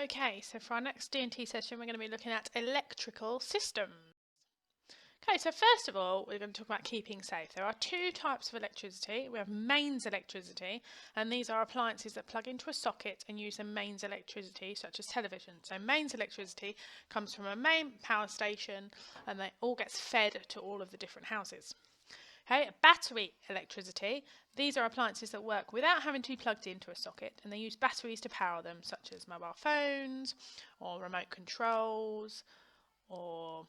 Okay, so for our next D&T session, we're going to be looking at electrical systems. Okay, so first of all, we're going to talk about keeping safe. There are two types of electricity. We have mains electricity, and these are appliances that plug into a socket and use a mains electricity, such as television. So mains electricity comes from a main power station, and they all gets fed to all of the different houses. Okay, battery electricity. These are appliances that work without having to be plugged into a socket, and they use batteries to power them, such as mobile phones or remote controls or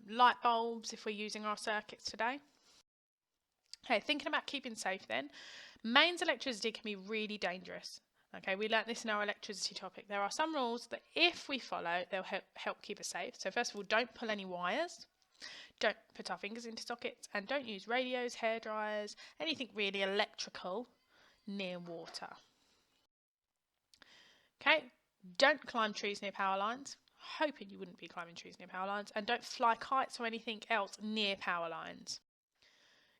light bulbs if we're using our circuits today. Okay, thinking about keeping safe then, mains electricity can be really dangerous. Okay, we learnt this in our electricity topic. There are some rules that if we follow, they'll help keep us safe. So first of all, don't pull any wires. Don't put our fingers into sockets, and don't use radios, hairdryers, anything really electrical near water. Okay, don't climb trees near power lines. Hoping you wouldn't be climbing trees near power lines, and don't fly kites or anything else near power lines.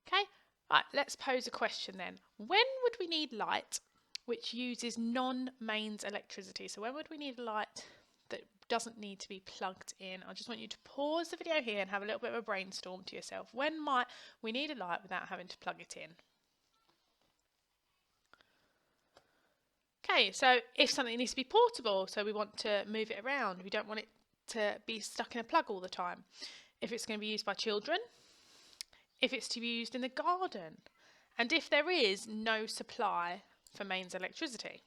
Okay, right, let's pose a question then. When would we need light which uses non-mains electricity? So when would we need a light that doesn't need to be plugged in? I just want you to pause the video here and have a little bit of a brainstorm to yourself. When might we need a light without having to plug it in? Okay, so if something needs to be portable, so we want to move it around, we don't want it to be stuck in a plug all the time. If it's going to be used by children, if it's to be used in the garden, and if there is no supply for mains electricity.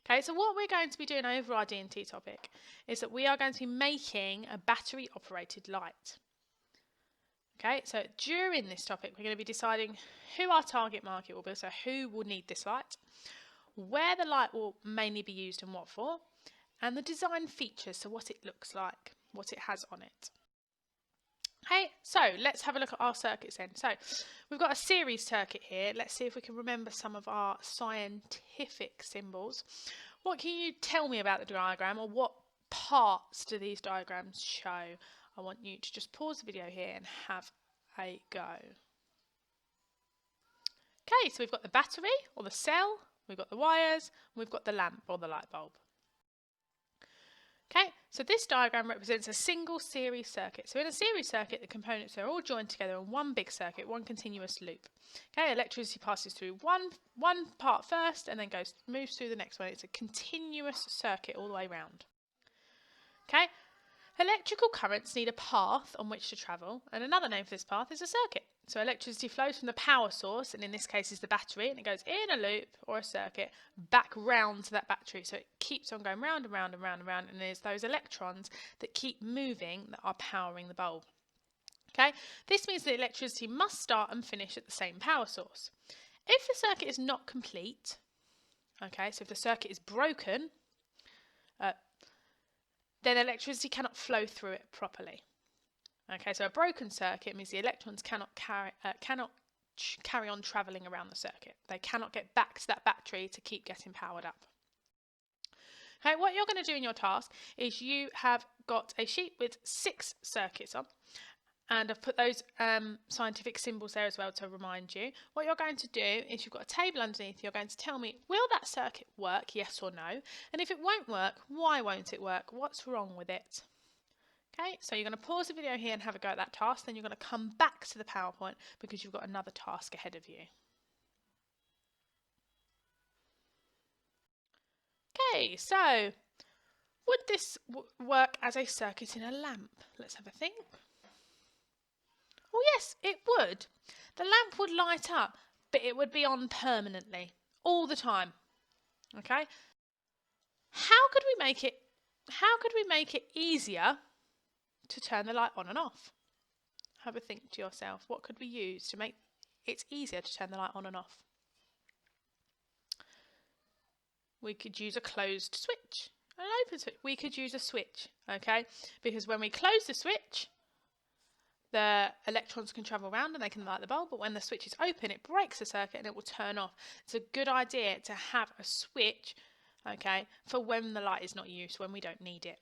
Okay, so what we're going to be doing over our D&T topic is that we are going to be making a battery operated light. Okay, so during this topic we're going to be deciding who our target market will be, so who will need this light, where the light will mainly be used and what for, and the design features, so what it looks like, what it has on it. Okay, so let's have a look at our circuits then. So we've got a series circuit here. Let's see if we can remember some of our scientific symbols. What can you tell me about the diagram, or what parts do these diagrams show? I want you to just pause the video here and have a go. Okay, so we've got the battery or the cell, we've got the wires, and we've got the lamp or the light bulb. Okay, so this diagram represents a single series circuit. So in a series circuit, the components are all joined together in one big circuit, one continuous loop. Okay, electricity passes through one part first and then moves through the next one. It's a continuous circuit all the way round. Okay, electrical currents need a path on which to travel, and another name for this path is a circuit. So electricity flows from the power source, and in this case is the battery, and it goes in a loop or a circuit back round to that battery. So it keeps on going round and round and round and round, and there's those electrons that keep moving that are powering the bulb. Okay, this means that electricity must start and finish at the same power source. If the circuit is not complete, okay, so if the circuit is broken, then electricity cannot flow through it properly. Okay, so a broken circuit means the electrons cannot carry on travelling around the circuit. They cannot get back to that battery to keep getting powered up. Okay, what you're going to do in your task is you have got a sheet with 6 circuits on, and I've put those scientific symbols there as well to remind you. What you're going to do is you've got a table underneath. You're going to tell me, will that circuit work, yes or no? And if it won't work, why won't it work? What's wrong with it? Okay, so you're going to pause the video here and have a go at that task. Then you're going to come back to the PowerPoint because you've got another task ahead of you. Okay, so would this work as a circuit in a lamp? Let's have a think. Oh yes, it would. The lamp would light up, but it would be on permanently, all the time. Okay? How could we make it easier to turn the light on and off? Have a think to yourself. What could we use to make it easier to turn the light on and off? We could use a closed switch, an open switch. We could use a switch, okay? Because when we close the switch, the electrons can travel around and they can light the bulb, but when the switch is open, it breaks the circuit and it will turn off. It's a good idea to have a switch, okay, for when the light is not used, when we don't need it.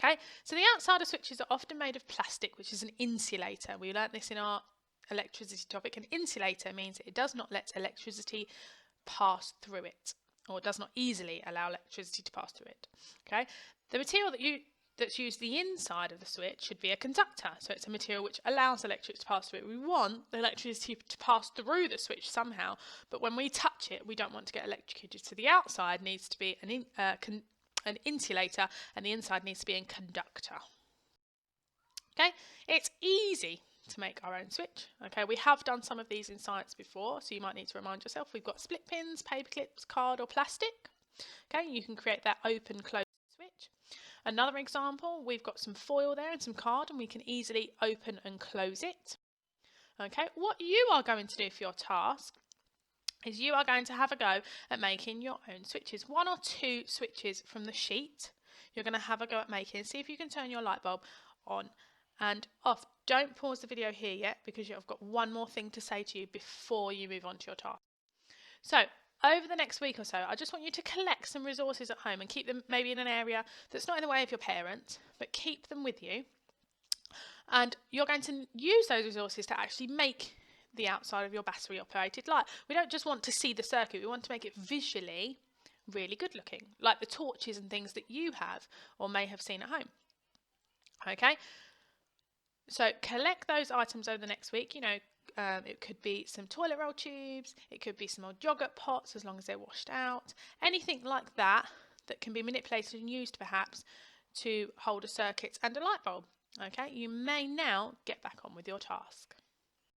Okay, so the outside of switches are often made of plastic, which is an insulator. We learnt this in our electricity topic. An insulator means it does not let electricity pass through it. or does not easily allow electricity to pass through it. Okay, the material that's used the inside of the switch should be a conductor, so it's a material which allows electricity to pass through it. We want the electricity to pass through the switch somehow, but when we touch it, we don't want to get electrocuted. So the outside needs to be an insulator, and the inside needs to be a conductor. Okay, it's easy to make our own switch. Okay, we have done some of these in science before, so you might need to remind yourself. We've got split pins, paper clips, card or plastic. Okay, you can create that open close switch. Another example, we've got some foil there and some card, and we can easily open and close it. Okay, what you are going to do for your task is you are going to have a go at making your own switches. 1 or 2 switches from the sheet you're going to have a go at making. See if you can turn your light bulb on and off. Don't pause the video here yet, because I've got one more thing to say to you before you move on to your task. So over the next week or so, I just want you to collect some resources at home and keep them maybe in an area that's not in the way of your parents, but keep them with you. And you're going to use those resources to actually make the outside of your battery operated light. We don't just want to see the circuit, we want to make it visually really good looking, like the torches and things that you have or may have seen at home. Okay, so collect those items over the next week. You know, it could be some toilet roll tubes, it could be some old yogurt pots as long as they're washed out, anything like that that can be manipulated and used perhaps to hold a circuit and a light bulb. Okay, you may now get back on with your task.